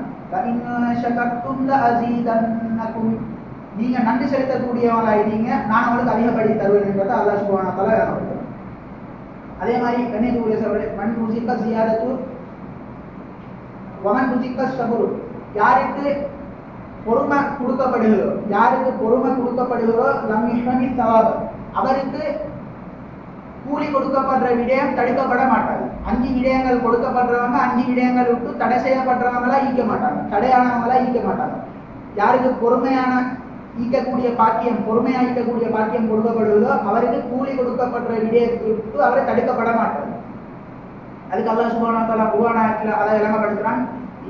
நீங்க நன்றி செலுத்தக்கூடியவங்களாயிருந்தீங்க, நான் உங்களுக்கு அதிகப்படுத்தி தருவேன் என்றதை அல்லாஹ் சுப்ஹானஹு வ தஆலா விளங்கப்படுத்துறான். அதே மாதிரி கண்ணியத்துக்குரிய சகோதரர்களே, மன் ருஸிக ஜியாதத்து வமன் ருஸிக ஸபுரு, யாருக்கு பொறுமை கொடுக்கப்படுகிறோ லம் யுஹ்ரமி ஸவாப், அவருக்கு கூலி கொடுக்கப்படுற விடயம் தடுக்கப்பட மாட்டாது. 5 விடயங்கள் கொடுக்கப்படுறவங்க 5 விடயங்கள் விட்டு தடை செய்யப்படுறவங்களா ஈக்க மாட்டாங்க, தடையானவங்களா ஈக்க மாட்டாங்க. யாருக்கு பொறுமையா ஈக்கக்கூடிய பாக்கியம் கொடுக்கப்படுவதோ அவருக்கு கூலி கொடுக்கப்படுற விடயத்தை விட்டு அவரை தடுக்கப்பட மாட்டார். அதுக்கு அல்லாஹ் சுப்ஹானஹு வ தஆலா குர்ஆன் ஆயத்துல அதை விளங்கப்படுத்துறான்,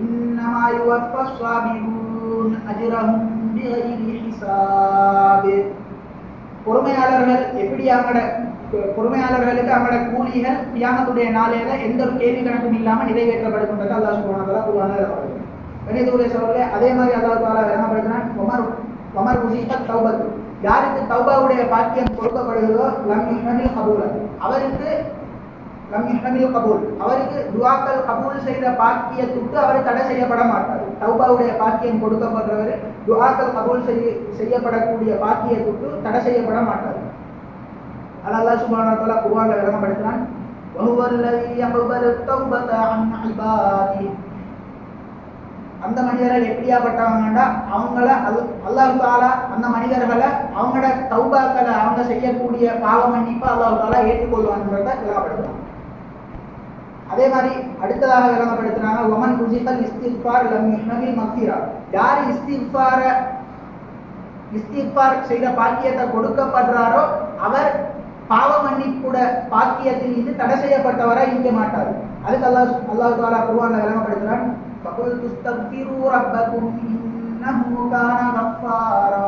இன்னமா யுவஃபஸ் ஸாபிரூன் அஜ்ரஹும் பிகைரி ஹிசாப். பொறுமையாளர்களுக்கு அவங்களோட கூலிகள் கியாமத்துடைய நாளையில எந்த ஒரு கேள்வி கணக்கும் இல்லாம நிறைவேற்றப்படுகின்றது அல்லாஹ் சுப்ஹானஹு வ தஆலா குர்ஆன்ல விளங்கப்படுத்துறான். கண்ணியத்துக்குரிய சகோதரர்களே, அதே மாதிரி அல்லாஹ் தஆலா விளங்கப்படுத்துறான், உமர் ருஸிக தௌபத்து, யாருக்கு தௌபாவுடைய பாக்கியம் கொடுக்கப்படுகிறதோ லம் யுஹ்ரமில் கபூல், அவருக்கு துஆக்கள் கபூல் செய்த பாக்கியத்துக்கு அவர் தடை செய்யப்பட மாட்டார். தௌபாவுடைய பாக்கியம் கொடுக்கப்படுறவர் துஆக்கள் கபூல் செய்யப்படக்கூடிய பாக்கியத்துக்கு தடை செய்யப்பட மாட்டார். அல்லாஹ் சுப்ஹானஹு வ தஆலா குர்ஆன்ல விளங்கப்படுத்துறான், வஹுவல்லஸீ யக்பலு தௌபத அன் இபாதி. அந்த மனிதர்கள் எப்படியாப்பட்டவங்கன்னா அவங்கள அல்லாஹ் தஆலா அந்த மனிதர்களை அவங்களோட தௌபாக்களை அவங்க செய்யக்கூடிய பாவ மன்னிப்பை அல்லாஹ் தஆலா ஏற்றுக்கொள்வான்றதை விளங்கப்படுத்துறாங்க. அதே மாதிரி அடுத்ததாக விளங்கப்படுத்துறாங்க, வமன் ருஸிகல் இஸ்திக்ஃபார் லம் யுஹ்ரமில் மக்ஃபிரா, யார் இஸ்திக்ஃபார் செய்த பாக்கியத்தை கொடுக்கப்படுறாரோ அவர் பாவ மன்னிப்புட பாக்கியத்தில் இருந்து தடை செய்யப்பட்டவராய் இருக்க மாட்டார். அதுக்கு அல்லாஹ் தஆலா குர்ஆன்ல விளங்கப்படுத்துறான், فَقُلْ تُسْتَغْفِرُوا رَبَّكُمْ إِنَّهُ كَانَ غَفَّارًا.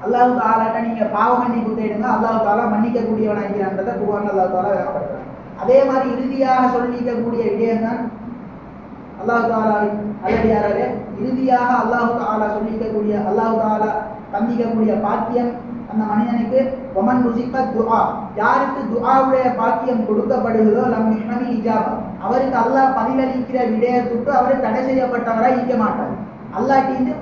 அல்லாஹ் தஆலாட்ட நீங்க பாவ மன்னிப்பு தேடுங்க, அல்லாஹ் தஆலா மன்னிக்க கூடியவனாகிறன்றதை குர்ஆன்ல அல்லாஹ் தஆலா விளங்கப்படுத்துறான். அதே மாதிரி இறுதியாக சொல்லிக்கக்கூடிய விடயம்தான் அல்லாஹ் தஆலாவின் நல்லடியார்களே, இறுதியாக அல்லாஹ் தஆலா சொல்லிக்கக்கூடிய அல்லாஹ் தஆலா தந்திக்கக்கூடிய பாக்கியம் அந்த மனிதனுக்கு வமன் ருஸிக துஆ, யாருக்கு துஆவுடைய பாக்கியம் கொடுக்கப்படுகிறதோ லம் யுஹ்ரமி இஜாபா, அவருக்கு அல்லாஹ் பதிலளிக்கிற விடயத்துக்கு அவர் தடை செய்யப்பட்டவராய் இருக்க மாட்டார். அல்லாஹ்கிட்ட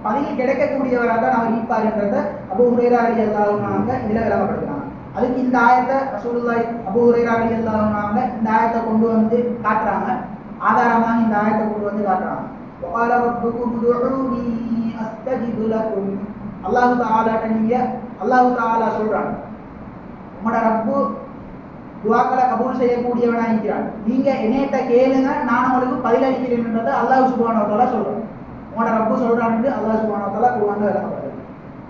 பதில் கிடைக்கக்கூடியவராக தான் அவர் இருப்பார்ன்றதை அபூ ஹுரைரா ரலியல்லாஹு அன்ஹு இதில் விளங்கப்படுத்துறாங்க. அதுக்கு இந்த ஆயத்தை ரசூலுல்லாஹி அபூ ஹுரைரா ரலியல்லாஹு அன்ஹு இந்த ஆயத்தை கொண்டு வந்து காட்டுறாங்க, ஆதாரமாக இந்த ஆயத்தை கொண்டு வந்து காட்டுறாங்க. வகால ரப்புக்கும் உதுஊனி அஸ்தஜிப் லக்கும், அல்லாஹ் தஆலாட்ட நீங்க அல்லாஹ் தஆலா சொல்றான், உங்களோட ரப்பு துஆக்களை கபூல் செய்யக்கூடியவனா இருக்கிறான், நீங்க என்னைட்ட கேளுங்க நான் உங்களுக்கு பதிலளிக்கிறேன்ன்றதை அல்லாஹ் சுப்ஹானஹு வ தஆலா சொல்றான். உங்களோட ரப்பு சொல்றான்னு அல்லாஹ் சுப்ஹானஹு வ தஆலா குர்ஆன்ல விளங்கப்படுது.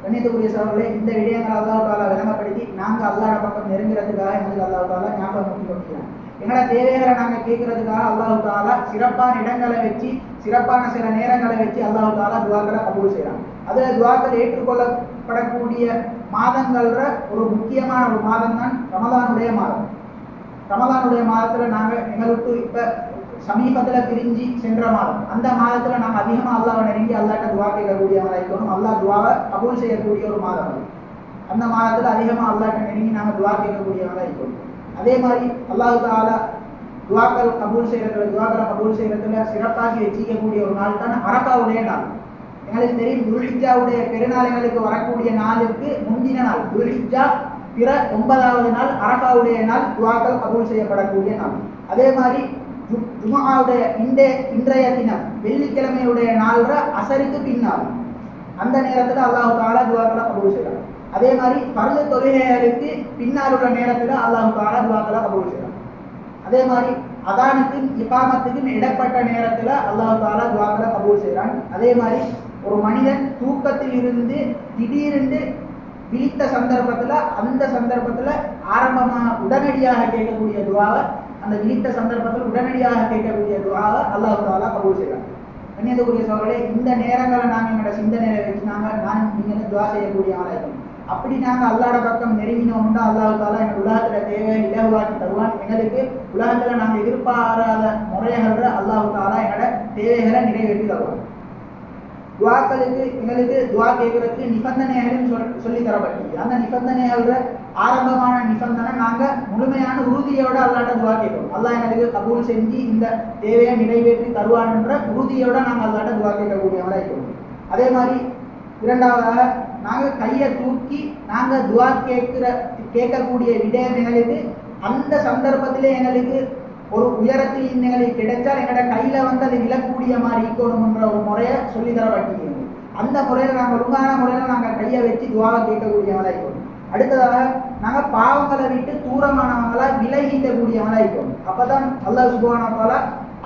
கண்ணியத்துக்குரிய சகோதரர்களே, இந்த விடயங்களை அல்லாஹ் தஆலா விளங்கப்படுத்தி நாங்க அல்லாஹ்ட பக்கம் நெருங்குறதுக்காக எங்களுக்கு அல்லாஹ் தஆலா ஞாபகம் கொடுக்கிறான். எங்களோட தேவைகளை நாங்க கேட்கறதுக்காக அல்லாஹ் தஆலா சிறப்பான இடங்களை வச்சு சிறப்பான சில நேரங்களை வச்சு அல்லாஹ் தஆலா துஆக்களை கபூல் செய்றான். அதுல துஆக்கள் ஏற்றுக்கொள்ளப்படக்கூடிய மாதங்கள்ல ஒரு முக்கியமான ஒரு மாதம் தான் ரமலானுடைய மாதம். ரமலானுடைய மாதத்துல நாங்க எங்களுக்கு இப்ப சமீபத்துல பிரிஞ்சு சென்ற மாதம், அந்த மாதத்துல நாங்க அதிகமா அல்லாஹ்வை நெருங்கி அல்லாஹ்ட்ட துஆ கேட்கக்கூடியவங்களா இருக்கணும். அல்லாஹ் துஆவை கபூல் செய்யக்கூடிய ஒரு மாதம். அந்த மாதத்துல அதிகமா அல்லாஹ்ட்ட நெருங்கி நாங்க துஆ கேட்கக்கூடியவங்களா இருக்கணும். அதே மாதிரி அல்லாஹ் தஆலா துஆக்கள் கபூல் செய்யறதுல சிறப்பாக வச்சிக்கக்கூடிய ஒரு நாள் தான் அரஃபாவுடைய நாள். எங்களுக்கு தெரியும் துல்ஹிஜ்ஜாவுடைய பெருநாள் எங்களுக்கு வரக்கூடிய நாளுக்கு முந்தின நாள் துல்ஹிஜ்ஜா பிற 9வது நாள் அரஃபாவுடைய நாள் துஆக்கள் கபூல் செய்யப்படக்கூடிய நாள். அதே மாதிரி ஜும்ஆவுடைய இன்றைய தினம் வெள்ளிக்கிழமையுடைய நாள் அசருக்கு பின்னால் அந்த நேரத்தில் அல்லாஹ் தஆலா துஆக்களை கபூல் செய்யறார். அதே மாதிரி ஃபர்து தொழுகைகளுக்கு பின்னால் உள்ள நேரத்தில் அல்லாஹ் தஆலா துஆக்களை கபூல் செய்யறார். அதே மாதிரி அதானுக்கும் இகாமத்துக்கும் இடப்பட்ட நேரத்தில் அல்லாஹ் தஆலா துஆக்களை கபூல் செய்கிறான். அதே மாதிரி ஒரு மனிதன் தூக்கத்தில் இருந்து திடீரென்று விழித்த சந்தர்ப்பத்தில் அந்த சந்தர்ப்பத்தில் ஆரம்பமாக உடனடியாக கேட்கக்கூடிய துஆவை அந்த விழித்த சந்தர்ப்பத்தில் உடனடியாக கேட்கக்கூடிய துஆவை அல்லாஹ் தஆலா கபூல் செய்கிறான். கண்ணியத்துக்குரிய சகோதரர்களே, இந்த நேரங்களை நாங்கள் எங்களோட சிந்தனையில வச்சு நான் நீங்கள் துஆ செய்யக்கூடிய ஆளாயிருக்கோம். அப்படி நாங்கள் அல்லாஹ்ட பக்கம் நெருங்கினோம்னா அல்லாஹ் தஆலா எங்கள் உலகத்தில் தேவை இலகுவாக்கி தருவான். எங்களுக்கு உலகத்தில் நாங்கள் எதிர்பாராத முறைகளை அல்லாஹ் தஆலா எங்களோட தேவைகளை நிறைவேற்றி தருவான். துஆக்களுக்கு எங்களுக்கு துஆ கேட்கறதுக்கு நிபந்தனைகளும் சொல்லி தரப்பட்டிருக்கு. அந்த நிபந்தனைகள ஆரம்பமான நிபந்தனை நாங்கள் முழுமையான உறுதியோட அல்லாஹ்ட துஆ கேட்கிறோம். அல்லாஹ் எங்களுக்கு கபூல் செஞ்சு இந்த தேவையை நிறைவேற்றி தருவான் என்ற உறுதியோட நாங்கள் அல்லாஹ்ட துஆ கேட்கக்கூடியவங்களா இருக்கிறோம். அதே மாதிரி இரண்டாவதாக நாங்கள் கையை தூக்கி நாங்கள் துஆ கேட்கக்கூடிய விடயங்களுக்கு அந்த சந்தர்ப்பத்திலே எங்களுக்கு ஒரு உயரத்தில் எங்களுக்கு கிடைச்சால் எங்களோட கையில வந்து அது விழக்கூடிய மாதிரி இருக்கணும்ன்ற ஒரு முறையை சொல்லி தரப்பட்டிருக்கிறது. அந்த முறையில நாங்கள் ஒழுங்கான முறையில நாங்கள் கையை வச்சு துஆவை கேட்கக்கூடியவங்களா இருக்கணும். அடுத்ததாக நாங்கள் பாவங்களை விட்டு தூரமானவங்களா விலகிக்கக்கூடியவங்களா இருக்கணும். அப்பதான் அல்லாஹ் சுப்ஹானஹு வ தஆலா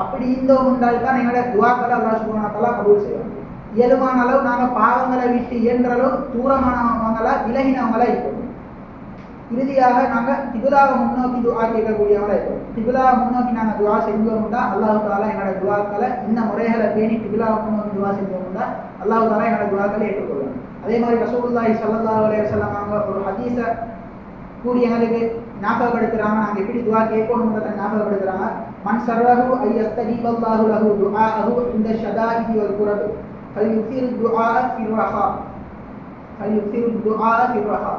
அப்படி இருந்தோம் என்றால் தான் எங்களோட துஆக்களை அல்லாஹ் சுப்ஹானஹு வ தஆலா கபூல் செய்வார். இயலுமான அளவு நாங்கள் பாவங்களை விட்டு இயன்ற அளவு தூரமானவங்களா விலகினவங்களா இருக்கணும். இறுதியாக நாங்கள் கிபிலாவை முன்னோக்கி துஆ கேட்கக்கூடியவங்களா இருக்கோம். கிபிலாவை முன்னோக்கி நாங்கள் துஆ செஞ்சோம்னா அல்லாஹ் தஆலா எங்களோட துஆக்களை இந்த முறைகளை பேணி கிபிலாவை முன்னோக்கி துஆ செஞ்சோம்னா அல்லாஹ் தஆலா எங்களோட துஆக்களை ஏற்றுக்கொள்வார். அதே மாதிரி ரசூலுல்லாஹி ஸல்லல்லாஹு அலைஹி வஸல்லம் அவங்க ஒரு ஹதீஸை கூறி எங்களுக்கு ஞாபகப்படுத்துறாங்க. நாங்கள் எப்படி துஆ கேட்கணும்ன்றதை ஞாபகப்படுத்துறாங்க. மன் சர்ரஹு ஐயஸ்தஜீப அல்லாஹு லஹு துஆஅஹு இந்த ஷதாஇதி வல் குரபி ஃபல்யுக்ஸிரு துஆஅ ஃபிர் ரஹா.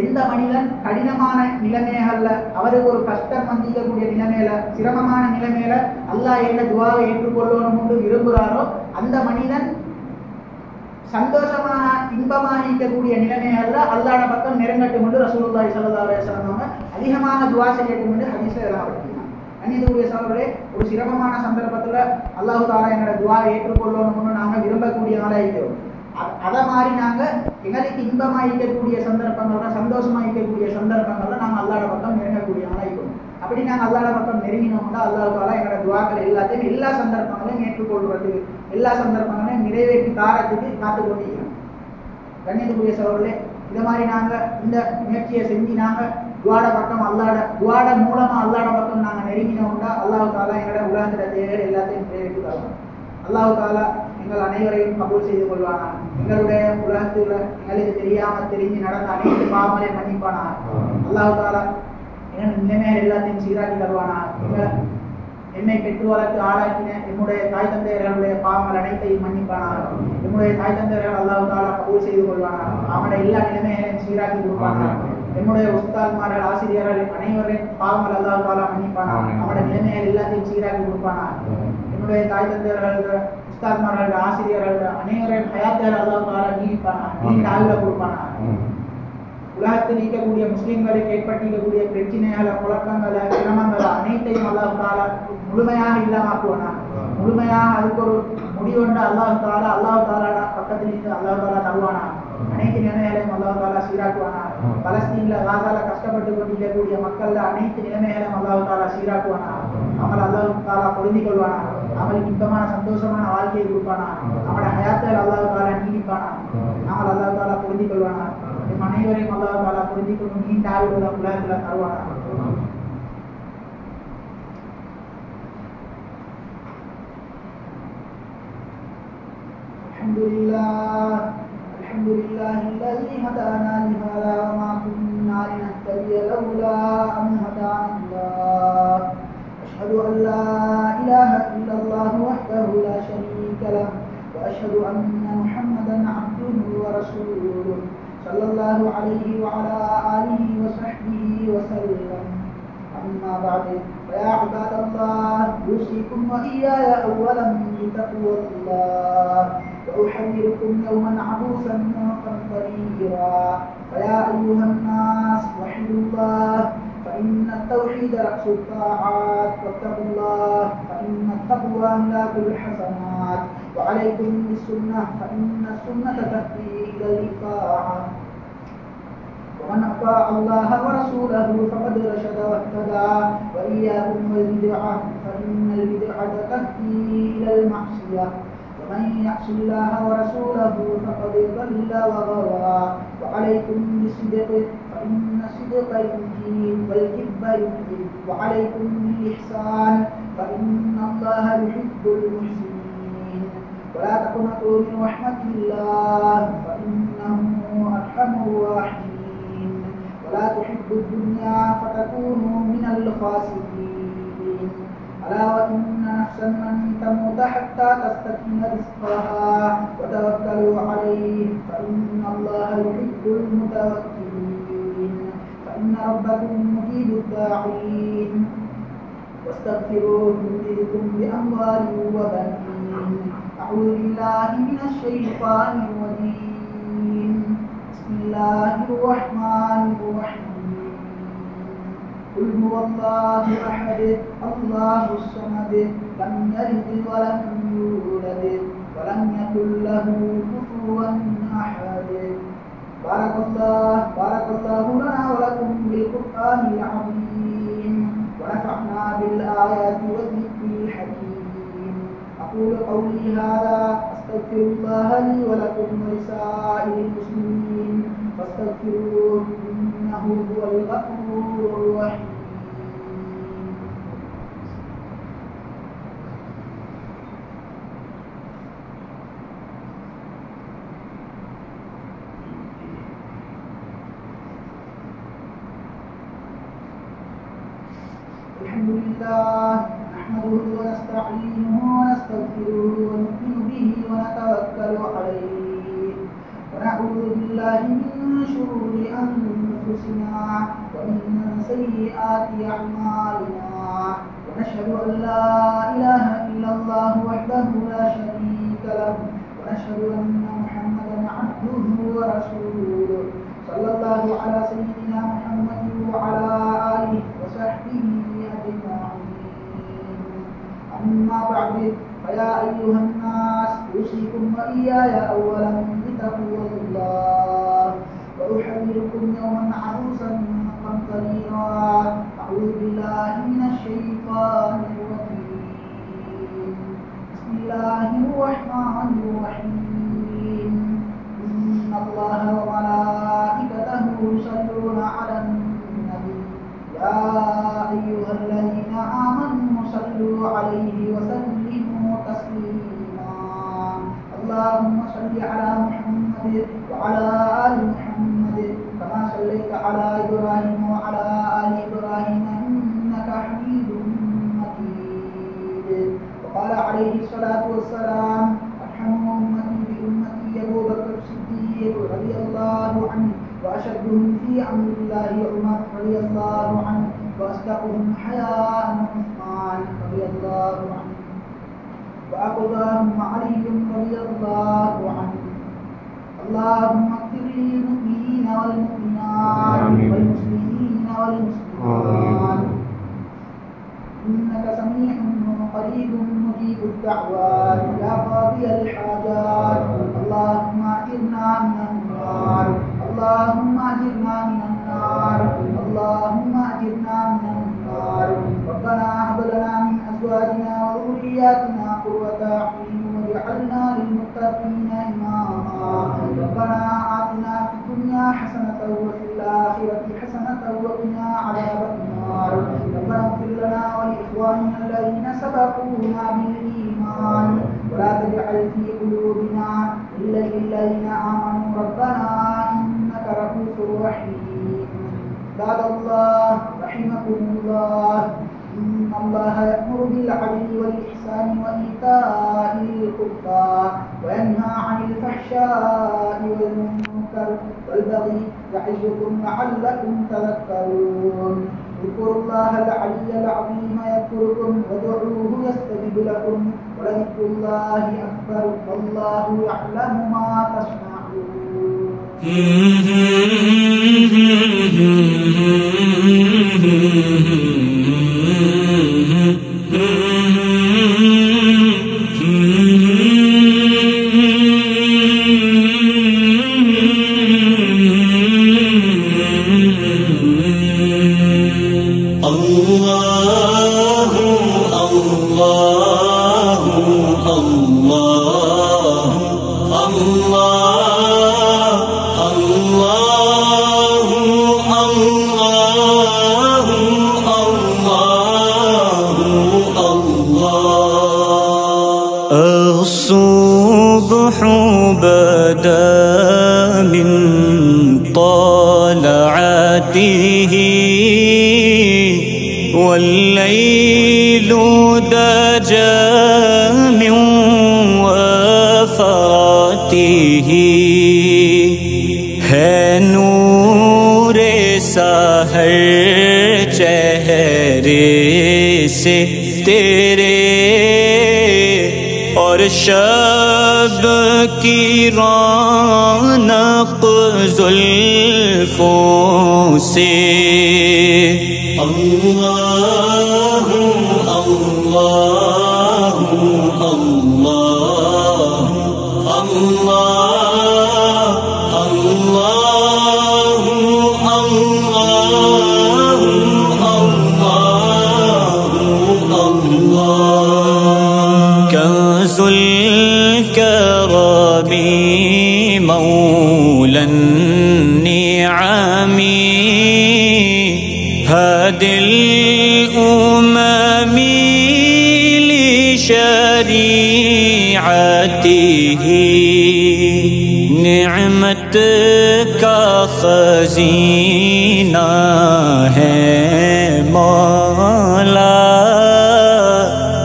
எந்த மனிதன் கடினமான நிலைமைகள்ல அவருக்கு ஒரு கஷ்டம் வந்திக்கக்கூடிய நிலைமையில சிரமமான நிலைமையில அல்லாஹ் என்ன துஆவை ஏற்றுக்கொள்ளணும்னு விரும்புகிறாரோ அந்த மனிதன் சந்தோஷமாக இன்பமாக இருக்கக்கூடிய நிலைமைகள்ல அல்லாஹ்ட பக்கம் நெருங்கட்டும் என்று ரசூலுல்லாஹி ஸல்லல்லாஹு அலைஹி வஸல்லம் அதிகமாக துஆ செய்யட்டும் என்று ஹதீஸ்ல எழுதப்பட்டிருக்கிறாங்க. அன்னியத்துக்குரிய சகோதரர்களே, ஒரு சிரமமான சந்தர்ப்பத்துல அல்லாஹ் தஆலா என்னோட துஆவை ஏற்றுக்கொள்ளணும்னு நாங்கள் விரும்பக்கூடியவங்களா இருக்கிறோம். அதை மாதிரி நாங்கள் எங்களுக்கு இன்பமாக இருக்கக்கூடிய சந்தர்ப்பங்கள்ல சந்தோஷமாக இருக்கக்கூடிய சந்தர்ப்பங்கள்ல நாங்கள் அல்லாஹ்ட பக்கம் நெருங்கக்கூடியவங்களா இருக்கணும். அப்படி நாங்கள் அல்லாஹ்ட பக்கம் நெருங்கினோம்னா அல்லாஹ் தஆலா எங்களோட துஆக்கள் எல்லாத்தையும் எல்லா சந்தர்ப்பங்களையும் ஏற்றுக்கொள்வது எல்லா சந்தர்ப்பங்களையும் நிறைவேற்றி தாரத்துக்கு காத்து கொண்டிருக்கிறோம். கண்ணியத்துக்குரிய சகோதரர்களே, இதை மாதிரி நாங்கள் இந்த முயற்சியை செஞ்சு நாங்கள் துஆட பக்கம் துஆட மூலமா அல்லாஹ்ட பக்கம் நாங்கள் நெருங்கினோம்னா அல்லாஹ் தஆலா எங்களோட உலகத்துல தேவைகள் எல்லாத்தையும் நிறைவேற்றி தருவாங்க. அல்லாஹ் தஆலா எங்கள் அனைவரையும் கபூல் செய்து கொள்வானா. எங்களுடைய உலகத்தில் எங்களுக்கு தெரியாமல் தெரிஞ்சு நடந்த அனைத்து பாவங்களை மன்னிப்பானா. அல்லாஹ் தஆலா எங்கள் நிலைமைகள் எல்லாத்தையும் சீராக்கி தருவானா. என்னை பெற்று வளர்த்து ஆளாக்கின என்னுடைய தாய் தந்தையர்களுடைய பாவங்கள் அனைத்தையும் மன்னிப்பானா. என்னுடைய தாய் தந்தையர்கள் அல்லாஹ் தஆலா கபூல் செய்து கொள்வானா. அவனுடைய எல்லா நிலைமைகளையும் சீராக்கி கொடுப்பானா. என்னுடைய உஸ்தாத்மார்கள் ஆசிரியர்கள் அனைவரின் பாவங்கள் அல்லாஹ் தஆலா மன்னிப்பானா. அவனுடைய நிலைமைகள் எல்லாத்தையும் சீராக்கி கொடுப்பானா. என்னுடைய தாய் தந்தையர்கள் உஸ்தாத்மார்கள் ஆசிரியர்கள் அனைவரின் ஹயாத்துகள் அல்லாஹ் தஆலா நீடிப்பானா. நீண்ட ஆயுள கொடுப்பானா. உலகத்தில் இருக்கக்கூடிய முஸ்லிம்களுக்கு ஏற்பட்டிருக்கக்கூடிய பிரச்சனைகளை குழப்பங்களை சிரமங்களை அனைத்தையும் அல்லாஹ் தஆலா முழுமையாக இல்லாமக்குவானா. முழுமையாக அதுக்கு ஒரு முடிவுண்டு அல்லாஹ் தஆலா பக்கத்திலிருந்து அல்லாஹ் தஆலா தருவானா. அனைத்து நிலைமைகளையும் அல்லாஹ் தஆலா சீராக்குவானா. பலஸ்தீன்ல காசால கஷ்டப்பட்டு கொண்டிருக்கக்கூடிய மக்கள் அனைத்து நிலைமைகளையும் அல்லாஹ் தஆலா சீராக்குவானா. அவங்களை அல்லாஹ் தஆலா பொருந்திக் கொள்வானா. அவங்களுக்கு இன்பமான சந்தோஷமான வாழ்க்கையை கொடுப்பானா. அவனோட ஹயாத்துகள் அல்லாஹ் தஆலா நீடிப்பானா. அவங்களை அல்லாஹ் தஆலா பொருந்திக் கொள்வானா. அனைவரையும் அல்லாஹ் தஆலா புரிந்து கொண்டு நீண்ட ஆயுள உலகத்துல தருவானா. அல்ஹம்துலில்லாஹி அல்லதி ஹதானா லிஹாதா வமா குன்னா லினஹ்ததிய லௌலா அன் ஹதானல்லாஹ். அஷ்ஹது அன் லா இலாஹ இல்லல்லாஹு வஹ்தஹு லா ஷரீக லஹு வ அஷ்ஹது அன்ன முஹம்மதன் அப்துஹு வ ரசூலுஹு ஸல்லல்லாஹு அலைஹி வ அலா ஆலிஹி வ ஸஹ்பிஹி வ ஸல்லம். أما بعد فيا عباد الله أوصيكم وإياي أولا بتقوى الله وأحذركم يوما عبوسا قمطريرا فيا أيها الناس وحدوا الله فإن التوحيد رأس الطاعات واتقوا الله فإن التقوى ملاك الحسنات وعليكم بالسنة فإن السنة تهدي إلى الطاعة ومن أطاع الله ورسوله فقد رشد واهتدى وإياكم والبدعة فإن البدعة تهدي إلى المعصية ومن يعص الله ورسوله فقد ضل وغوى وعليكم بالصدق فإن الصدق ينجي والكذب ينجي وعليكم بالإحسان فإن الله يحب المحسنين ولا تقنطوا من رحمة الله فإنه أرحم الراحمين ولا تحبوا الدنيا فتكونوا من الخاسرين ألا وإن نفسا لن تموت حتى تستكمل رزقها وتوكلوا عليه فإن الله يحب المتوكلين فإن ربكم مجيب الداعين واستغفروه يمددكم بأموال وبنين أعوذ بالله من الشيطان الرجيم بسم الله الرحمن الرحيم قل هو الله أحد الله الصمد لم يلد ولم يولد ولم يكن له كفوا أحد بارك الله لنا ولكم بالقرآن العظيم ونفعنا بالآيات والذكر الحكيم أقول قولي هذا أستغفر الله لي ولكم ولسائر المسلمين فاستغفروه إنه هو الغفور الرحيم الحمد لله نحمده ونستعينه ونستغفره ونؤمن به ونتوكل عليه ونعوذ بالله من شرور أنفسنا ومن سيئات أعمالنا ونشهد أن لا إله إلا الله وحده لا شريك له ونشهد أن محمدا عبده ورسوله صلى الله على سيدنا محمد وعلى آله وصحبه أما بعد فيا أيها الناس أوصيكم وإياي أولا بتقوى الله وأحذركم يوما عبوسا قمطريرا أعوذ بالله من الشيطان الرجيم بسم الله الرحمن الرحيم إن الله وملائكته يصلون على النبي يا أيها الذين آمنوا صلوا عليه وسلموا تسليما اللهم صل على محمد وعلى آل محمد كما صليت على إبراهيم وعلى آل إبراهيم إنك حميد مجيد وقال عليه الصلاة والسلام أرحم أمتي بأمتي أبو بكر الصديق رضي الله عنه وأشدهم في أمر الله عمر رضي الله عنه وأصدقهم حياء عثمان رضي الله عنه وأقضاهم علي رضي الله عنه اللهم اغفر للمؤمنين والمؤمنات والمسلمين والمسلمات إنك سميع قريب مجيب الدعوات يا قاضي الحاجات اللهم أجرنا من النار اللهم أجرنا من النار اللهم أجرنا من النار ربنا هب لنا من أزواجنا وذرياتنا قرة أعين واجعلنا للمتقين إماما ربنا آتنا في الدنيا حسنة وفي الآخرة حسنة وقنا عذاب النار ربنا اغفر لنا ولإخواننا الذين سبقونا بالإيمان ولا تجعل في قلوبنا غلا للذين آمنوا ربنا إنك رؤوف رحيم عباد الله رحمكم الله إن الله يأمر بالعدل والإحسان وإيتاء ذي القربى وينهى عن الفحشاء والمنكر والبغي يعظكم لعلكم تذكرون اذكروا العلي العظيم يذكركم وادعوه يستجب لكم ولذكر الله أكبر والله يعلم ما الصبح بدا من طلعته والليل دجى من وفراته है नूर सहर चेहरे से तेरे और शब की रौनक जुल्फों से अल्लाह अल्लाह अल्लाह अल्लाह अल्लाह अल्लाह अल्लाह कंजुल करमी मौला निआमी हदिल उममी लिशरीअतिही निअमत का खजीना है मौला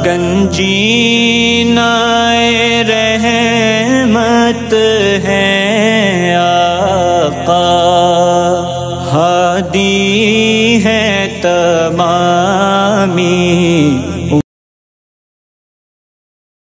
गंजीनाए रहमत है आका हादी है तमामी